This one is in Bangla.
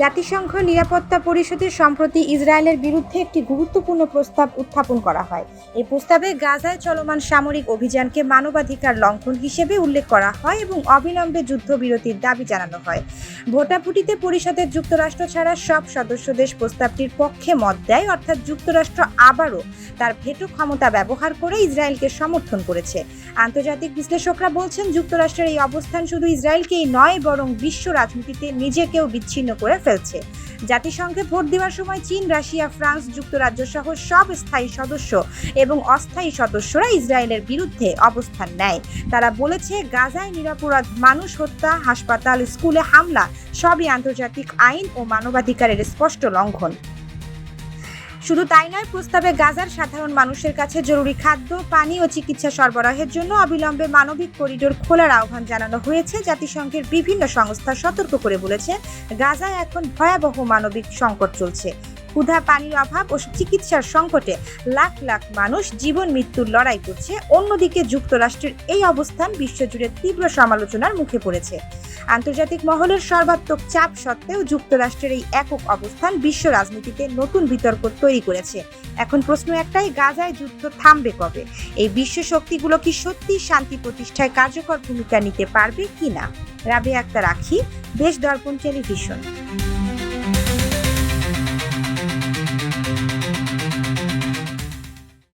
জাতিসংঘ নিরাপত্তা পরিষদে সম্প্রতি ইসরায়েলের বিরুদ্ধে একটি গুরুত্বপূর্ণ প্রস্তাব উত্থাপন করা হয়। এই প্রস্তাবে গাজায় চলমান সামরিক অভিযানকে মানবাধিকার লঙ্ঘন হিসেবে উল্লেখ করা হয় এবং অবিলম্বে যুদ্ধবিরতির দাবি জানানো হয়। ভোটাভুটিতে পরিষদের যুক্তরাষ্ট্র ছাড়া সব সদস্য দেশ প্রস্তাবটির পক্ষে মত দেয়, অর্থাৎ যুক্তরাষ্ট্র আবারও তার ভেটো ক্ষমতা ব্যবহার করে ইসরায়েলকে সমর্থন করেছে। আন্তর্জাতিক বিশ্লেষকরা বলছেন, যুক্তরাষ্ট্রের এই অবস্থান শুধু ইসরায়েলকেই নয়, বরং বিশ্ব রাজনীতিতে নিজেকেও বিচ্ছিন্ন করে ফেলছে। জাতিসংঘে ভোট দেওয়ার সময় চীন, রাশিয়া, ফ্রান্স, যুক্তরাজ্য সহ সব স্থায়ী সদস্য এবং অস্থায়ী সদস্যরা ইসরায়েলের বিরুদ্ধে অবস্থান নেয়। তারা বলেছে, গাজায় নিরপরাধ মানুষ হত্যা, হাসপাতাল, স্কুলে হামলা সবই আন্তর্জাতিক আইন ও মানবাধিকারের স্পষ্ট লঙ্ঘন। শুধু তাই নয়, প্রস্তাবে গাজার সাধারণ মানুষের কাছে জরুরি খাদ্য, পানি ও চিকিৎসা সরবরাহের জন্য অবিলম্বে মানবিক করিডোর খোলার আহ্বান জানানো হয়েছে। জাতিসংঘের বিভিন্ন সংস্থা সতর্ক করে বলেছে, গাজায় এখন ভয়াবহ মানবিক সংকট চলছে। ক্ষুধা, পানির অভাব ও চিকিৎসার সংকটে লাখ লাখ মানুষ জীবন মৃত্যুর লড়াই করছে। অন্যদিকে যুক্তরাষ্ট্রের এই অবস্থান বিশ্বজুড়ে তীব্র সমালোচনার মুখে পড়েছে। আন্তর্জাতিক মহলের সর্বাত্মক চাপ সত্ত্বেও যুক্তরাষ্ট্রের এই একক অবস্থান বিশ্ব রাজনীতিতে নতুন বিতর্ক তৈরি করেছে। এখন প্রশ্ন একটাই, গাজায় যুদ্ধ থামবে কবে? এই বিশ্ব শক্তিগুলো কি সত্যি শান্তি প্রতিষ্ঠায় কার্যকর ভূমিকা নিতে পারবে কিনা? রাবেয়া আক্তার আখি, দেশ দর্পণ টেলিভিশন।